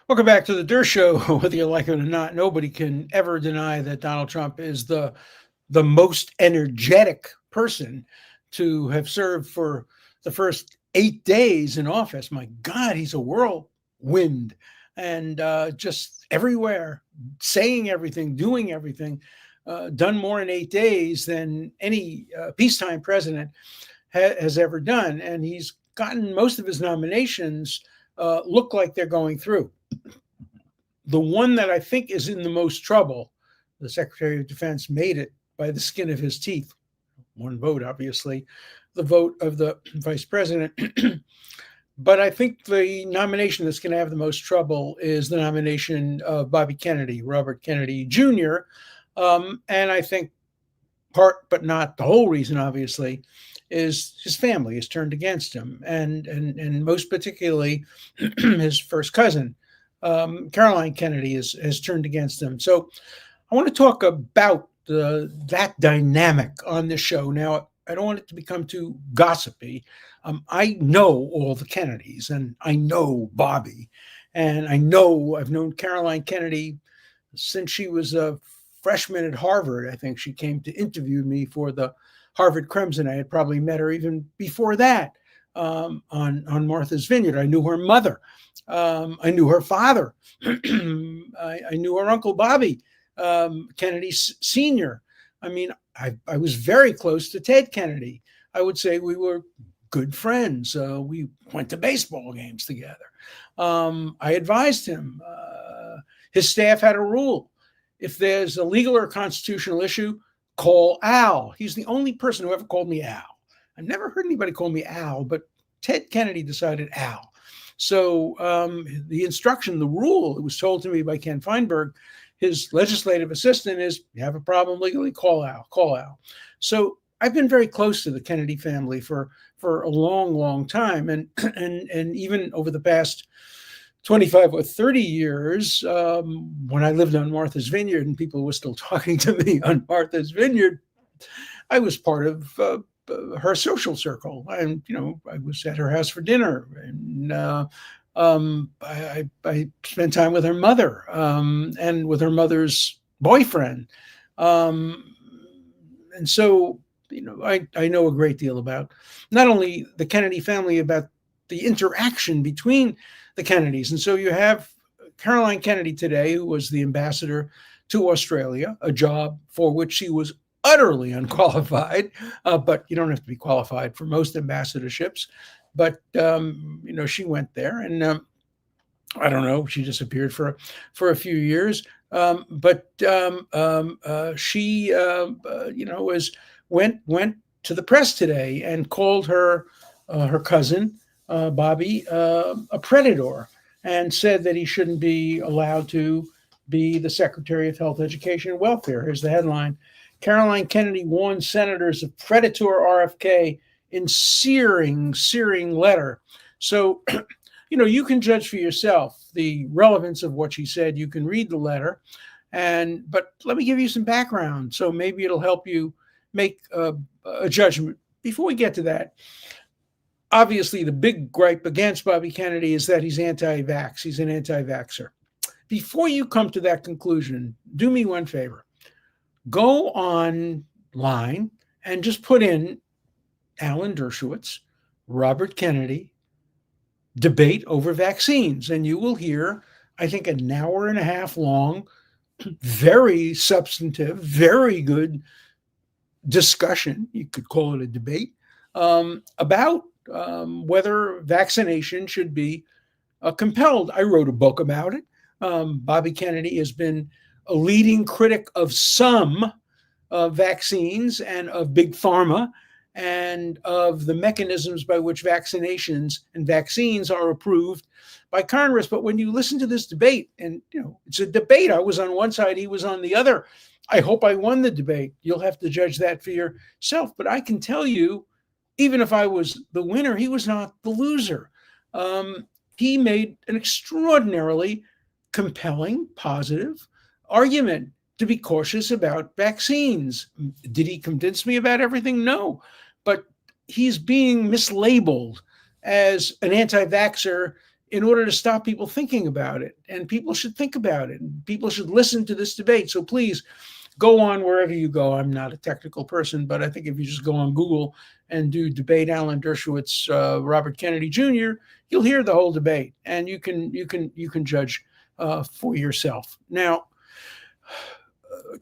Welcome back to the Dershow. Whether you like it or not, nobody can ever deny that Donald Trump is the most energetic person to have served for the first 8 days in office. My God, he's a whirlwind and just everywhere, saying everything, doing everything. Done more in 8 days than any peacetime president has ever done, and he's gotten most of his nominations look like they're going through. The one that I think is in the most trouble, the Secretary of Defense made it by the skin of his teeth. One vote, obviously, the vote of the vice president. But I think the nomination that's going to have the most trouble is the nomination of Bobby Kennedy, Robert Kennedy Jr. And I think part, but not the whole reason, obviously, is his family is turned against him, and most particularly his first cousin, Caroline Kennedy, has turned against him. So I want to talk about that dynamic on this show. Now, I don't want it to become too gossipy. I know all the Kennedys, and I know Bobby, and I've known Caroline Kennedy since she was a freshman at Harvard. I think she came to interview me for the Harvard Crimson. I had probably met her even before that on Martha's Vineyard. I knew her mother. I knew her father. I knew her uncle Bobby Kennedy Sr. I mean, I was very close to Ted Kennedy. I would say we were good friends. We went to baseball games together. I advised him. His staff had a rule. If there's a legal or constitutional issue, call Al. He's the only person who ever called me Al. I've never heard anybody call me Al, but Ted Kennedy decided Al. So the instruction, the rule, it was told to me by Ken Feinberg, his legislative assistant, is you have a problem legally, call Al, call Al. So I've been very close to the Kennedy family for a long, long time. And even over the past 25 or 30 years, when I lived on Martha's Vineyard and people were still talking to me on Martha's Vineyard, I was part of her social circle. And, I was at her house for dinner. And I spent time with her mother and with her mother's boyfriend. And so, I know a great deal about not only the Kennedy family, about the interaction between the Kennedys. And so you have Caroline Kennedy today, who was the ambassador to Australia, a job for which she was utterly unqualified, but you don't have to be qualified for most ambassadorships. But, she went there, and I don't know, she disappeared for a few years. But she, went to the press today and called her cousin, Bobby, a predator, and said that he shouldn't be allowed to be the Secretary of Health, Education, and Welfare. Here's the headline. Caroline Kennedy warns senators of predator RFK in searing letter. So, you can judge for yourself the relevance of what she said. You can read the letter, but let me give you some background, so maybe it'll help you make a judgment. Before we get to that, obviously the big gripe against Bobby Kennedy is that he's anti-vax. He's an anti-vaxxer. Before you come to that conclusion, do me one favor. Go online and just put in Alan Dershowitz, Robert Kennedy, debate over vaccines, and you will hear, I think, an hour and a half long, very substantive, very good discussion, you could call it a debate, about whether vaccination should be compelled. I wrote a book about it. Bobby Kennedy has been a leading critic of some vaccines and of big pharma and of the mechanisms by which vaccinations and vaccines are approved by Congress. But when you listen to this debate, and it's a debate, I was on one side, he was on the other. I hope I won the debate. You'll have to judge that for yourself. But I can tell you, even if I was the winner, he was not the loser. He made an extraordinarily compelling, positive argument to be cautious about vaccines. Did he convince me about everything? No. But he's being mislabeled as an anti-vaxxer in order to stop people thinking about it. And people should think about it. And people should listen to this debate. So please go on wherever you go. I'm not a technical person, but I think if you just go on Google and do debate Alan Dershowitz, Robert Kennedy Jr., you'll hear the whole debate, and you can judge for yourself. Now,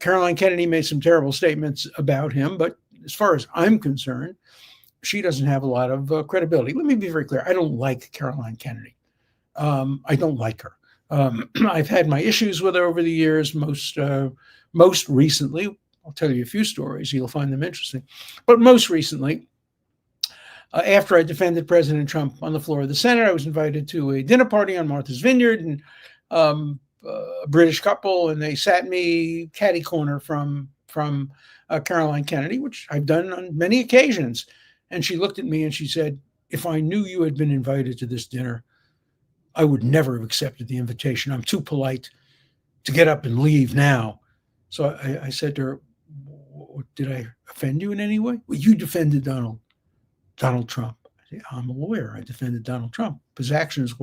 Caroline Kennedy made some terrible statements about him, but as far as I'm concerned, she doesn't have a lot of credibility. Let me be very clear. I don't like Caroline Kennedy. I don't like her. I've had my issues with her over the years. Most recently, I'll tell you a few stories. You'll find them interesting. But most recently, after I defended President Trump on the floor of the Senate, I was invited to a dinner party on Martha's Vineyard, and a British couple, and they sat me catty corner from Caroline Kennedy, which I've done on many occasions. And she looked at me and she said, "If I knew you had been invited to this dinner, I would never have accepted the invitation. I'm too polite to get up and leave now." So I said to her, "Did I offend you in any way?" "Well, you defended Donald Trump." I said, "I'm a lawyer. I defended Donald Trump. The actions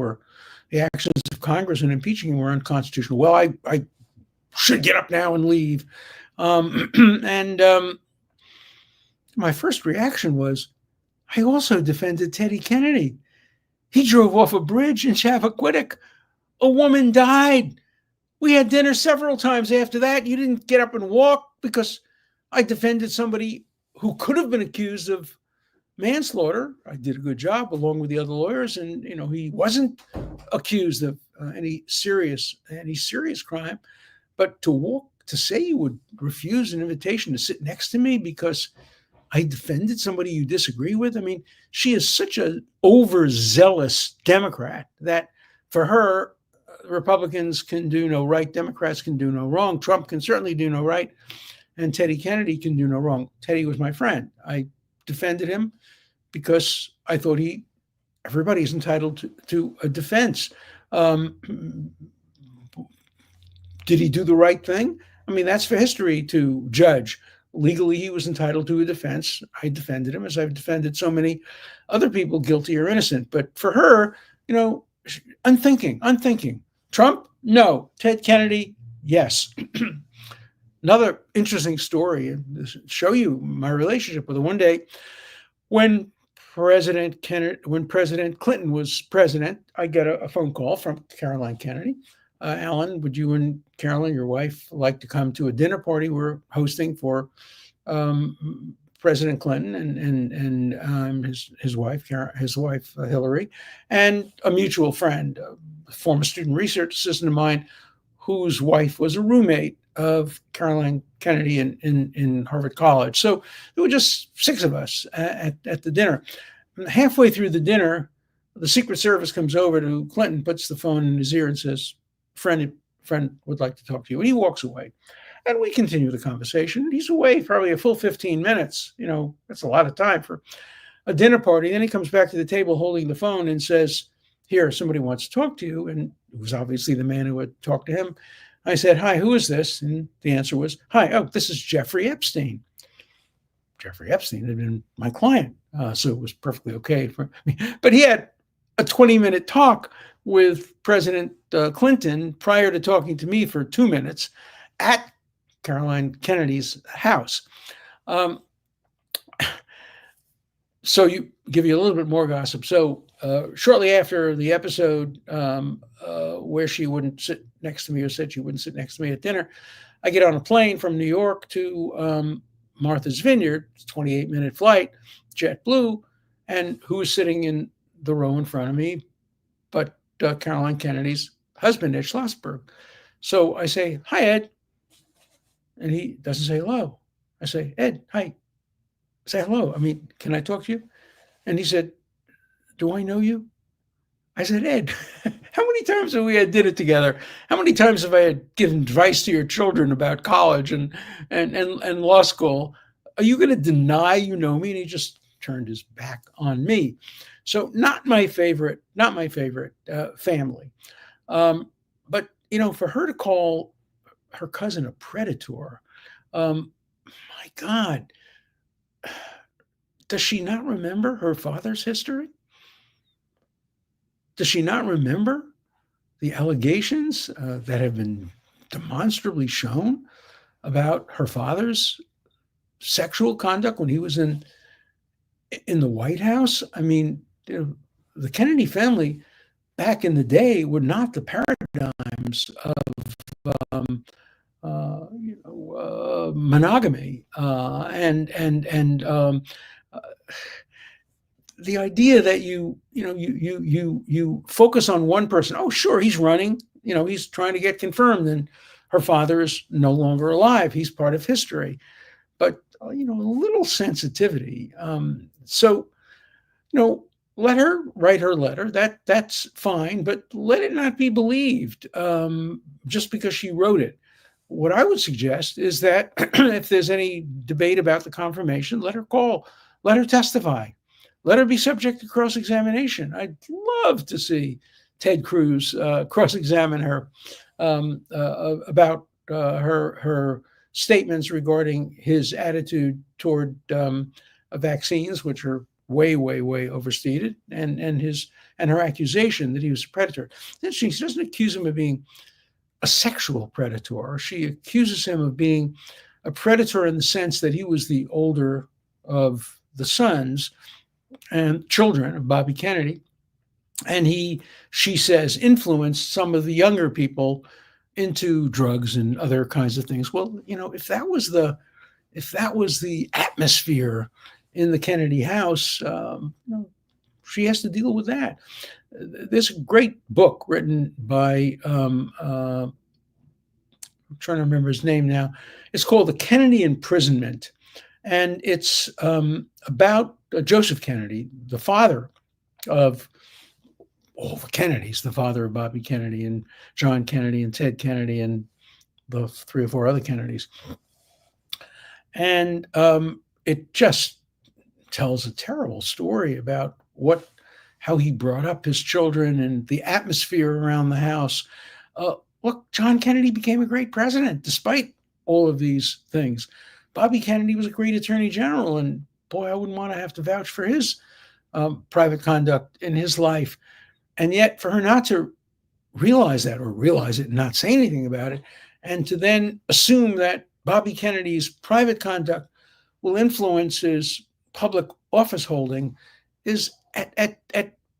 of Congress in impeaching him were unconstitutional." "Well, I should get up now and leave." And my first reaction was, I also defended Teddy Kennedy. He drove off a bridge in Chappaquiddick. A woman died. We had dinner several times after that. You didn't get up and walk because I defended somebody who could have been accused of manslaughter. I did a good job along with the other lawyers, and he wasn't accused of any serious crime. But to say you would refuse an invitation to sit next to me because I defended somebody you disagree with. I mean, she is such an overzealous Democrat that for her, Republicans can do no right, Democrats can do no wrong, Trump can certainly do no right, and Teddy Kennedy can do no wrong. Teddy was my friend. I defended him because I thought everybody's entitled to a defense. Did he do the right thing? I mean, that's for history to judge. Legally, he was entitled to a defense. I defended him as I've defended so many other people, guilty or innocent. But for her, unthinking. Trump, no. Ted Kennedy, yes. Another interesting story, and show you my relationship with her. One day, when President Clinton was president, I get a phone call from Caroline Kennedy. "Alan, would you and Carolyn, your wife, like to come to a dinner party we're hosting for President Clinton and his wife Hillary, and a mutual friend, a former student research assistant of mine, whose wife was a roommate of Caroline Kennedy in Harvard College." So there were just 6 of us at the dinner. Halfway through the dinner, the Secret Service comes over to Clinton, puts the phone in his ear, and says, friend would like to talk to you. And he walks away. And we continue the conversation. He's away probably a full 15 minutes. That's a lot of time for a dinner party. Then he comes back to the table holding the phone and says, "Here, somebody wants to talk to you." And it was obviously the man who had talked to him. I said, "Hi, who is this?" And the answer was, "Hi, this is Jeffrey Epstein." Jeffrey Epstein had been my client, so it was perfectly okay for me. But he had a 20-minute talk with President Clinton prior to talking to me for 2 minutes at Caroline Kennedy's house. So give you a little bit more gossip. So shortly after the episode where she wouldn't sit next to me, or said she wouldn't sit next to me at dinner, I get on a plane from New York to Martha's Vineyard, 28-minute flight, JetBlue, and who's sitting in the row in front of me but Caroline Kennedy's husband, Ed Schlossberg. So I say, "Hi, Ed." And he doesn't say hello. I say, "Ed, hi." Say hello. I mean, "Can I talk to you?" And he said, "Do I know you?" I said, "Ed, how many times have we had dinner together? How many times have I given advice to your children about college and law school? Are you going to deny you know me?" And he just turned his back on me. So not my favorite family. But, for her to call her cousin a predator, my God, does she not remember her father's history? Does she not remember the allegations that have been demonstrably shown about her father's sexual conduct when he was in the White House? I mean, the Kennedy family back in the day were not the paradigms of monogamy and the idea that you focus on one person. Oh, sure, he's running. He's trying to get confirmed, and her father is no longer alive. He's part of history, but a little sensitivity. So let her write her letter. That's fine, but let it not be believed just because she wrote it. What I would suggest is that if there's any debate about the confirmation, let her call, let her testify. Let her be subject to cross-examination. I'd love to see Ted Cruz cross-examine her about her statements regarding his attitude toward vaccines, which are way, way, way overstated, and her accusation that he was a predator. Then she doesn't accuse him of being a sexual predator. She accuses him of being a predator in the sense that he was the older of the sons and children of Bobby Kennedy, and she says, influenced some of the younger people into drugs and other kinds of things. Well, if that was the atmosphere in the Kennedy house, she has to deal with that. There's a great book written by I'm trying to remember his name now. It's called The Kennedy Imprisonment, and it's about Joseph Kennedy, the father of all the Kennedys, the father of Bobby Kennedy and John Kennedy and Ted Kennedy and the 3 or 4 other Kennedys. And it just tells a terrible story about how he brought up his children and the atmosphere around the house. Look, John Kennedy became a great president despite all of these things. Bobby Kennedy was a great attorney general, and boy, I wouldn't want to have to vouch for his private conduct in his life. And yet for her not to realize that, or realize it and not say anything about it, and to then assume that Bobby Kennedy's private conduct will influence his public office holding is at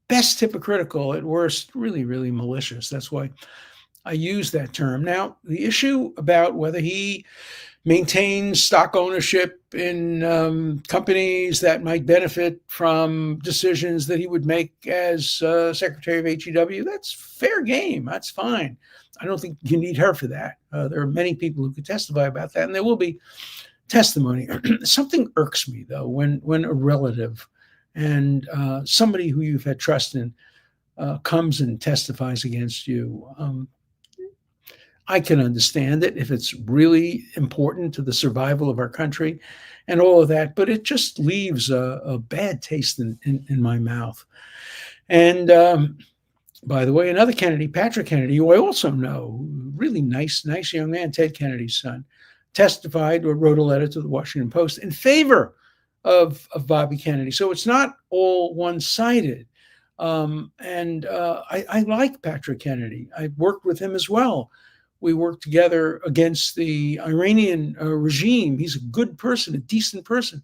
best hypocritical, at worst really, really malicious. That's why I use that term. Now, the issue about whether he maintains stock ownership in companies that might benefit from decisions that he would make as Secretary of HEW, that's fair game. That's fine. I don't think you need her for that. There are many people who could testify about that, and there will be testimony. Something irks me, though, when a relative and somebody who you've had trust in comes and testifies against you. I can understand it if it's really important to the survival of our country and all of that, but it just leaves a bad taste in my mouth. And by the way, another Kennedy, Patrick Kennedy, who I also know, really nice young man, Ted Kennedy's son, testified or wrote a letter to the Washington Post in favor of Bobby Kennedy. So it's not all one-sided. I like Patrick Kennedy. I worked with him as well. We worked together against the Iranian regime. He's a good person, a decent person.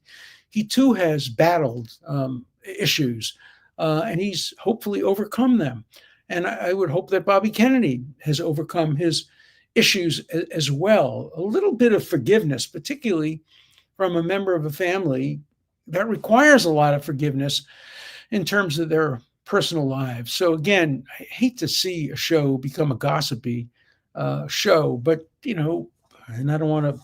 He too has battled issues, and he's hopefully overcome them. And I would hope that Bobby Kennedy has overcome his issues as well. A little bit of forgiveness, particularly from a member of a family, that requires a lot of forgiveness in terms of their personal lives. So again, I hate to see a show become a gossipy show, but and I don't want to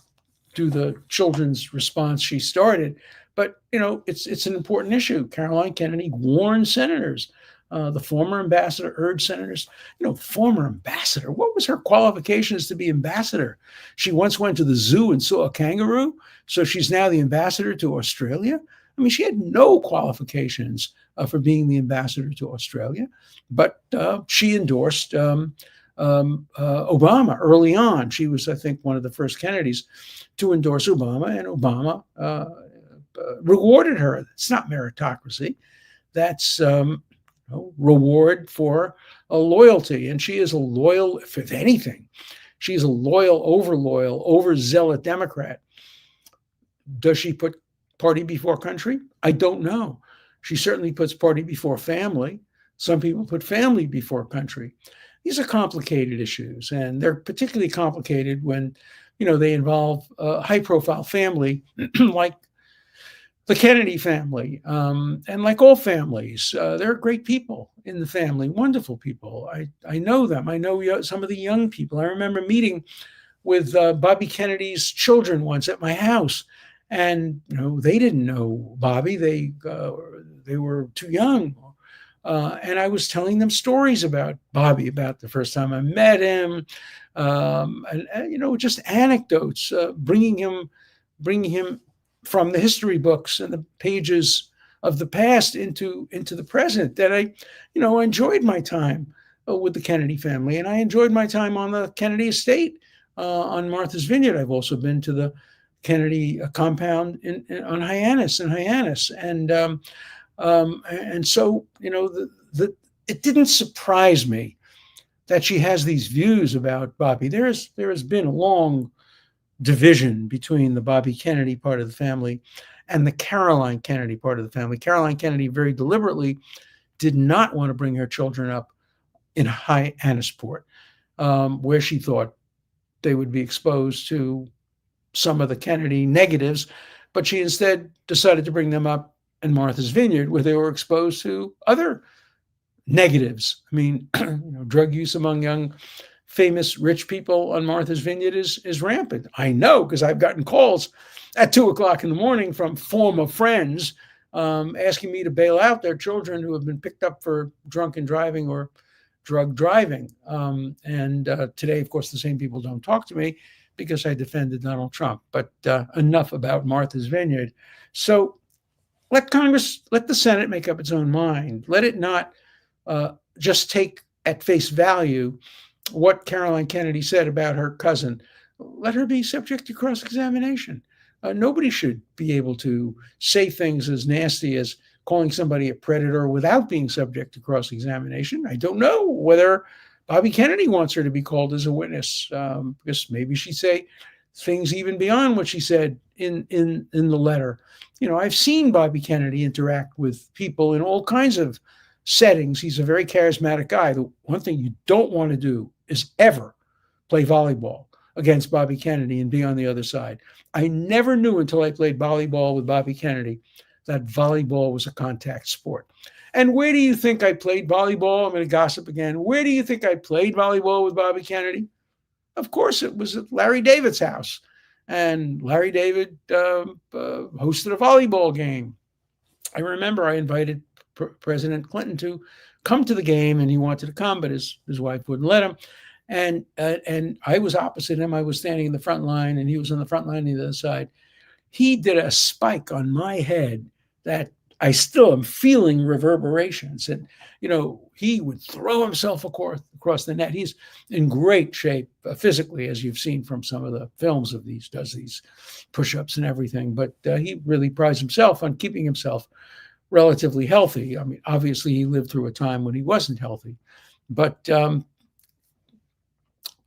do the children's response she started, but it's an important issue. Caroline Kennedy warned senators. The former ambassador urged senators. Former ambassador. What was her qualifications to be ambassador? She once went to the zoo and saw a kangaroo, so she's now the ambassador to Australia. I mean, she had no qualifications for being the ambassador to Australia, but she endorsed Obama early on. She was, I think, one of the first Kennedys to endorse Obama, and Obama rewarded her. It's not meritocracy. That's reward for a loyalty. And she is a loyal, if anything, she's a loyal, overzealot Democrat. Does she put party before country? I don't know. She certainly puts party before family. Some people put family before country. These are complicated issues, and they're particularly complicated when, they involve a high-profile family like the Kennedy family, and like all families. There are great people in the family, wonderful people. I know them. I know some of the young people. I remember meeting with Bobby Kennedy's children once at my house, and they didn't know Bobby. They were too young. And I was telling them stories about Bobby, about the first time I met him, and just anecdotes, bringing him from the history books and the pages of the past into the present. That I enjoyed my time with the Kennedy family, and I enjoyed my time on the Kennedy estate on Martha's Vineyard. I've also been to the Kennedy compound on Hyannis, and so it didn't surprise me that she has these views about Bobby. There has been a long division between the Bobby Kennedy part of the family and the Caroline Kennedy part of the family. Caroline Kennedy very deliberately did not want to bring her children up in Hyannisport, where she thought they would be exposed to some of the Kennedy negatives, but she instead decided to bring them up in Martha's Vineyard, where they were exposed to other negatives. I mean, drug use among young, famous, rich people on Martha's Vineyard is rampant. I know, because I've gotten calls at 2:00 in the morning from former friends asking me to bail out their children who have been picked up for drunken driving or drug driving. And today, of course, the same people don't talk to me because I defended Donald Trump. But enough about Martha's Vineyard. So let the Senate make up its own mind. Let it not just take at face value what Caroline Kennedy said about her cousin. Let her be subject to cross-examination. Nobody should be able to say things as nasty as calling somebody a predator without being subject to cross-examination. I don't know whether Bobby Kennedy wants her to be called as a witness, because maybe she'd say things even beyond what she said in the letter. I've seen Bobby Kennedy interact with people in all kinds of settings. He's a very charismatic guy. The one thing you don't want to do is ever play volleyball against Bobby Kennedy and be on the other side. I never knew until I played volleyball with Bobby Kennedy that volleyball was a contact sport. And where do you think I played volleyball? I'm going to gossip again. Where do you think I played volleyball with Bobby Kennedy? Of course, it was at Larry David's house. And Larry David hosted a volleyball game. I remember I invited President Clinton to come to the game, and he wanted to come, but his wife wouldn't let him. And I was opposite him. I was standing in the front line, and he was on the front line on the other side. He did a spike on my head that I still am feeling reverberations. And, he would throw himself across the net. He's in great shape physically, as you've seen from some of the films of these, does these push-ups and everything. But he really prides himself on keeping himself relatively healthy. I mean, obviously, he lived through a time when he wasn't healthy. But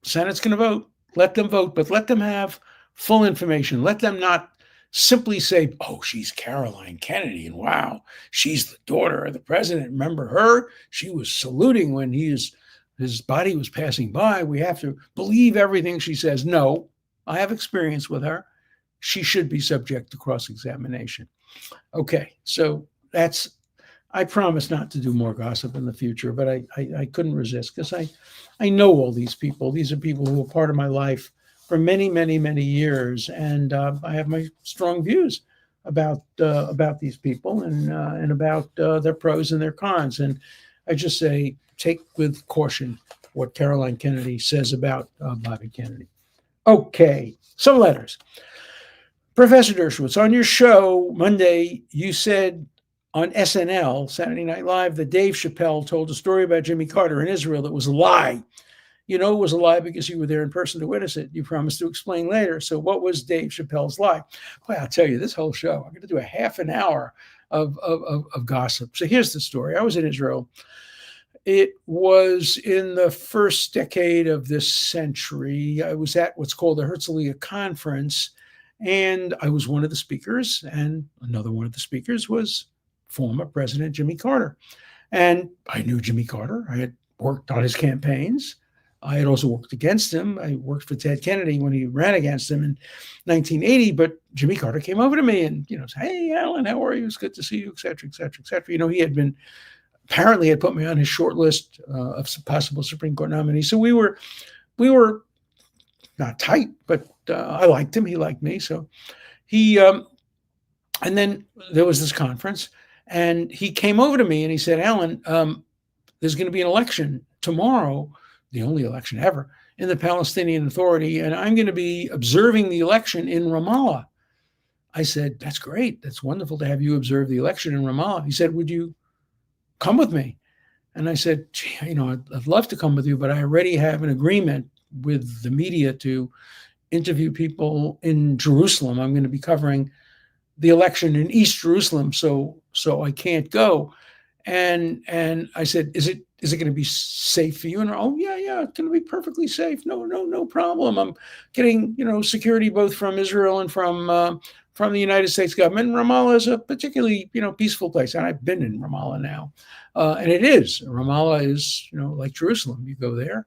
Senate's going to vote. Let them vote, but let them have full information. Let them not simply say, oh, she's Caroline Kennedy, and wow, she's the daughter of the president. Remember her? She was saluting when his body was passing by. We have to believe everything she says. No, I have experience with her. She should be subject to cross-examination. Okay, so I promise not to do more gossip in the future, but I couldn't resist because I know all these people. These are people who are part of my life for many, many, many years, and I have my strong views about these people and about their pros and their cons. And I just say, take with caution what Caroline Kennedy says about Bobby Kennedy. Okay, some letters. Professor Dershowitz, on your show Monday, you said on SNL, Saturday Night Live, that Dave Chappelle told a story about Jimmy Carter in Israel that was a lie. You know it was a lie because you were there in person to witness it. You promised to explain later. So what was Dave Chappelle's lie? Boy, I'll tell you, this whole show, I'm going to do a half an hour of gossip. So here's the story. I was in Israel. It was in the first decade of this century. I was at what's called the Herzliya Conference, and I was one of the speakers, and another one of the speakers was former President Jimmy Carter. And I knew Jimmy Carter. I had worked on his campaigns. I had also worked against him. I worked for Ted Kennedy when he ran against him in 1980. But Jimmy Carter came over to me and, said, "Hey, Alan, how are you? It's good to see you, et cetera, et cetera, et cetera." He had been apparently had put me on his short list of possible Supreme Court nominees. So we were not tight, but I liked him. He liked me. So he, and then there was this conference, and he came over to me and he said, "Alan, there's going to be an election tomorrow, the only election ever, in the Palestinian Authority, and I'm going to be observing the election in Ramallah." I said, "That's great. That's wonderful to have you observe the election in Ramallah." He said, "Would you come with me?" And I said, "Gee, I'd love to come with you, but I already have an agreement with the media to interview people in Jerusalem. I'm going to be covering the election in East Jerusalem, so I can't go." And I said, "Is it going to be safe for you?" And, "Oh, yeah, it's going to be perfectly safe. No problem. I'm getting, security both from Israel and from the United States government. And Ramallah is a particularly, peaceful place." And I've been in Ramallah now. And it is. Ramallah is, like Jerusalem. You go there,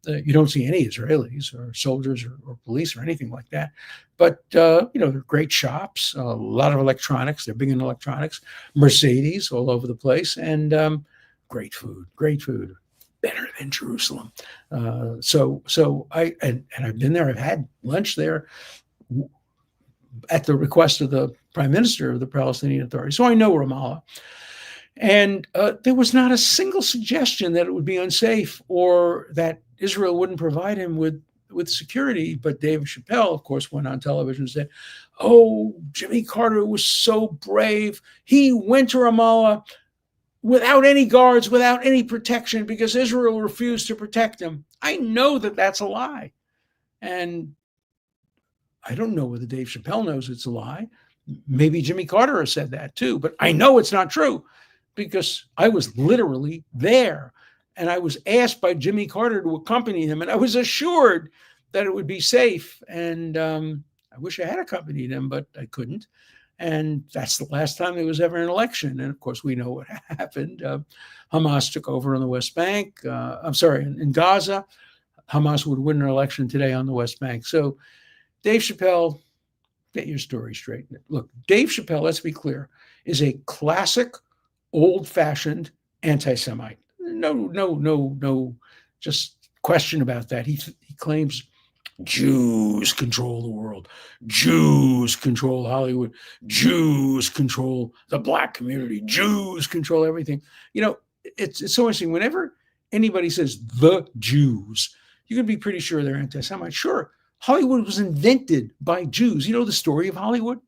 you don't see any Israelis or soldiers or police or anything like that. But, there are great shops, a lot of electronics. They're big in electronics, Mercedes all over the place, and great food, better than Jerusalem. So I've been there. I've had lunch there at the request of the prime minister of the Palestinian Authority. So I know Ramallah. And there was not a single suggestion that it would be unsafe or that Israel wouldn't provide him with security. But David Chappelle, of course, went on television and said, "Oh, Jimmy Carter was so brave. He went to Ramallah without any guards, without any protection, because Israel refused to protect him." I know that that's a lie. And I don't know whether Dave Chappelle knows it's a lie. Maybe Jimmy Carter has said that too, but I know it's not true because I was literally there. And I was asked by Jimmy Carter to accompany him, and I was assured that it would be safe. And I wish I had accompanied him, but I couldn't. And that's the last time there was ever an election. And of course, we know what happened. Hamas took over on the West Bank. In Gaza. Hamas would win an election today on the West Bank. So Dave Chappelle, get your story straight. Look, Dave Chappelle, let's be clear, is a classic, old-fashioned anti-Semite. No, just question about that. He claims Jews control the world. Jews control Hollywood. Jews control the Black community. Jews control everything. It's so interesting. Whenever anybody says the Jews, you can be pretty sure they're anti-Semite. Sure, Hollywood was invented by Jews. You know the story of Hollywood?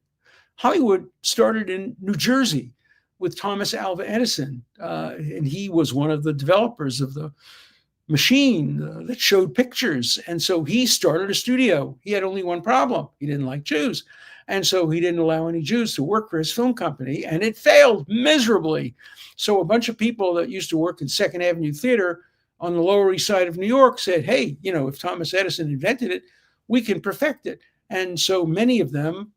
Hollywood started in New Jersey with Thomas Alva Edison, and he was one of the developers of the machine that showed pictures. And so he started a studio. He had only one problem. He didn't like Jews. And so he didn't allow any Jews to work for his film company, and it failed miserably. So a bunch of people that used to work in Second Avenue Theater on the Lower East Side of New York said, "Hey, if Thomas Edison invented it, we can perfect it." And so many of them,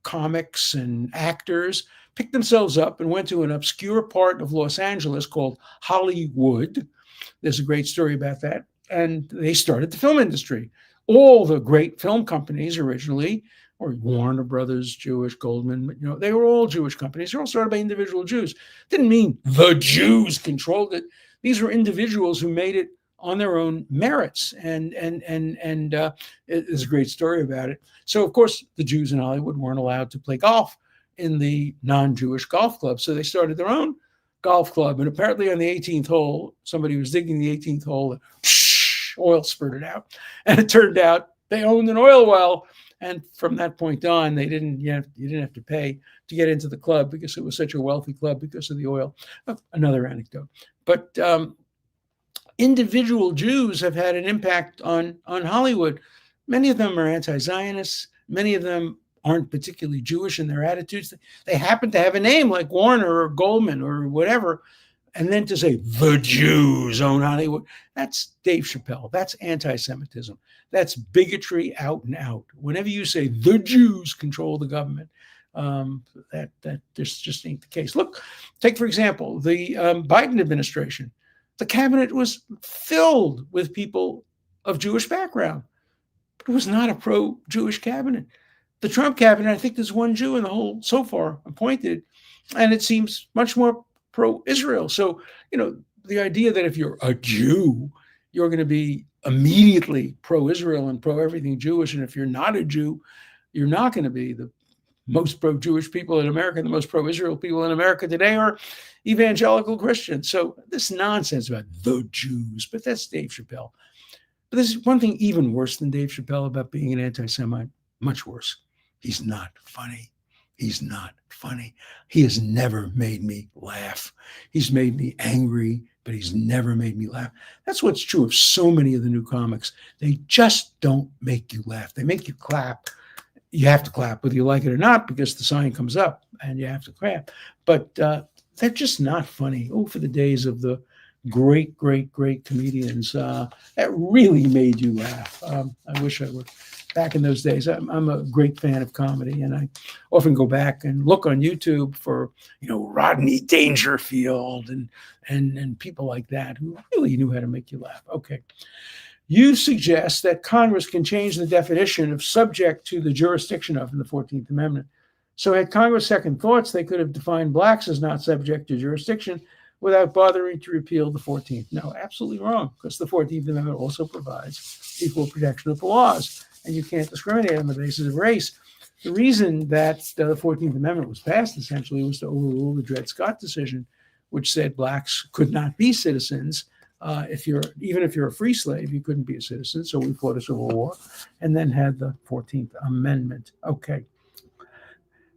comics and actors, picked themselves up and went to an obscure part of Los Angeles called Hollywood. There's a great story about that. And they started the film industry. All the great film companies originally, or Warner Brothers, Jewish, Goldman, they were all Jewish companies. They're all started by individual Jews. Didn't mean the Jews controlled it. These were individuals who made it on their own merits. And there's a great story about it. So, of course, the Jews in Hollywood weren't allowed to play golf in the non-Jewish golf club. So they started their own golf club. And apparently on the 18th hole, somebody was digging the 18th hole and oil spurted out. And it turned out they owned an oil well. And from that point on, you didn't have to pay to get into the club because it was such a wealthy club because of the oil. Another anecdote. But individual Jews have had an impact on Hollywood. Many of them are anti-Zionists. Many of them aren't particularly Jewish in their attitudes. They happen to have a name like Warner or Goldman or whatever. And then to say the Jews own Hollywood, that's Dave Chappelle. That's anti-Semitism. That's bigotry out and out. Whenever you say the Jews control the government, that this just ain't the case. Look, take for example the Biden administration. The cabinet was filled with people of Jewish background. It was not a pro-Jewish cabinet. The Trump cabinet, I think there's one Jew in the whole so far appointed, and it seems much more pro-Israel. So, the idea that if you're a Jew, you're going to be immediately pro-Israel and pro-everything Jewish, and if you're not a Jew, you're not going to be. The most pro-Jewish people in America, the most pro-Israel people in America today are evangelical Christians. So this nonsense about the Jews, but that's Dave Chappelle. But there's one thing even worse than Dave Chappelle about being an anti-Semite, much worse. He's not funny. He's not funny. He has never made me laugh. He's made me angry, but he's never made me laugh. That's what's true of so many of the new comics. They just don't make you laugh. They make you clap. You have to clap whether you like it or not because the sign comes up and you have to clap. But they're just not funny. Oh, for the days of the great, great, great comedians that really made you laugh. I wish I were back in those days. I'm a great fan of comedy, and I often go back and look on YouTube for, Rodney Dangerfield and people like that who really knew how to make you laugh. Okay. You suggest that Congress can change the definition of subject to the jurisdiction of in the 14th Amendment. So had Congress second thoughts, they could have defined blacks as not subject to jurisdiction without bothering to repeal the 14th. No, absolutely wrong, because the 14th Amendment also provides equal protection of the laws, and you can't discriminate on the basis of race. The reason that the 14th Amendment was passed essentially was to overrule the Dred Scott decision, which said blacks could not be citizens. Even if you're a free slave, you couldn't be a citizen. So we fought a civil war and then had the 14th Amendment. Okay.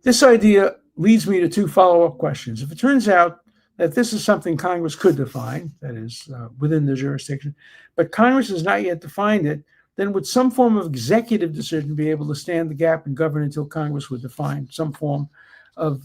This idea leads me to two follow-up questions. If it turns out that this is something Congress could define, that is within the jurisdiction, but Congress has not yet defined it, then would some form of executive decision be able to stand the gap and govern until Congress would define some form of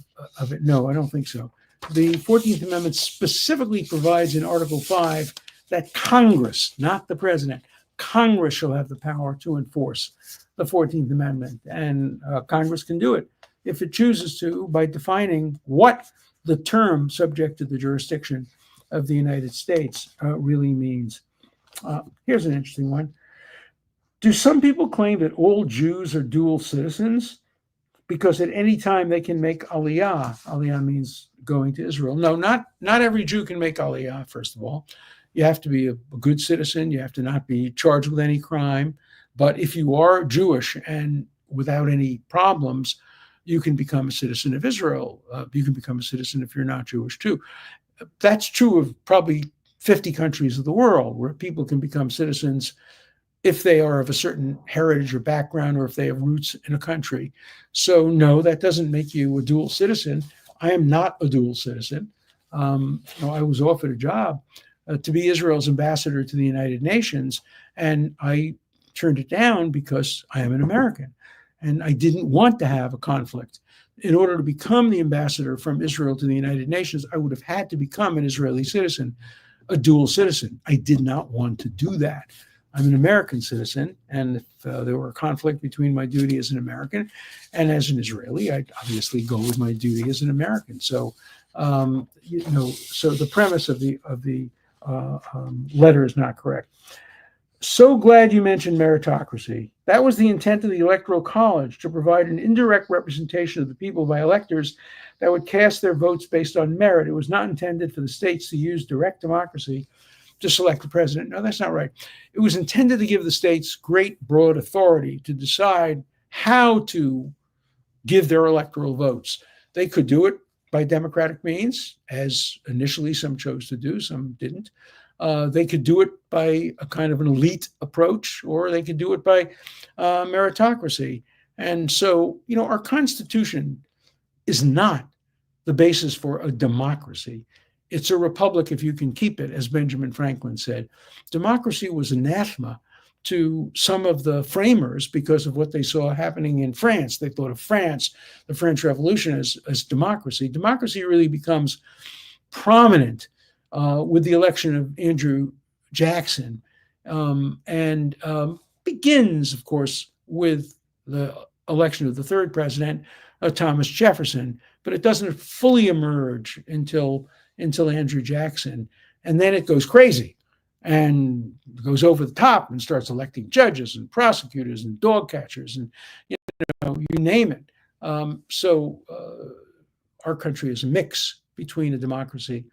it? No, I don't think so. The 14th Amendment specifically provides in Article 5 that Congress, not the president, Congress shall have the power to enforce the 14th Amendment. And Congress can do it if it chooses to by defining what the term subject to the jurisdiction of the United States really means. Here's an interesting one. Do some people claim that all Jews are dual citizens because at any time they can make aliyah? Aliyah means going to Israel. No, not every Jew can make aliyah, first of all. You have to be a good citizen. You have to not be charged with any crime. But if you are Jewish and without any problems, you can become a citizen of Israel. You can become a citizen if you're not Jewish too. That's true of probably 50 countries of the world where people can become citizens if they are of a certain heritage or background or if they have roots in a country. So no, that doesn't make you a dual citizen. I am not a dual citizen. I was offered a job to be Israel's ambassador to the United Nations, and I turned it down because I am an American, and I didn't want to have a conflict. In order to become the ambassador from Israel to the United Nations, I would have had to become an Israeli citizen, a dual citizen. I did not want to do that. I'm an American citizen, and if there were a conflict between my duty as an American and as an Israeli, I'd obviously go with my duty as an American. So, so the premise of the letter is not correct. So glad you mentioned meritocracy. That was the intent of the Electoral College, to provide an indirect representation of the people by electors that would cast their votes based on merit. It was not intended for the states to use direct democracy to select the president. No, that's not right. It was intended to give the states great broad authority to decide how to give their electoral votes. They could do it by democratic means, as initially some chose to do, some didn't. They could do it by a kind of an elite approach, or they could do it by meritocracy. And so, our Constitution is not the basis for a democracy. It's a republic if you can keep it, as Benjamin Franklin said. Democracy was anathema to some of the framers because of what they saw happening in France. They thought of France, the French Revolution, as democracy. Democracy really becomes prominent with the election of Andrew Jackson, and begins, of course, with the election of the third president, Thomas Jefferson. But it doesn't fully emerge until Andrew Jackson, and then it goes crazy and goes over the top and starts electing judges and prosecutors and dog catchers and you name it. So our country is a mix between a democracy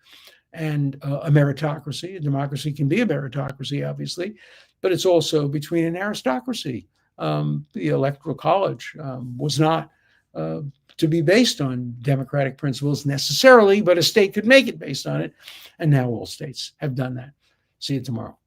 and a meritocracy. A democracy can be a meritocracy, obviously, but it's also between an aristocracy. The Electoral College was not to be based on democratic principles necessarily, but a state could make it based on it. And now all states have done that. See you tomorrow.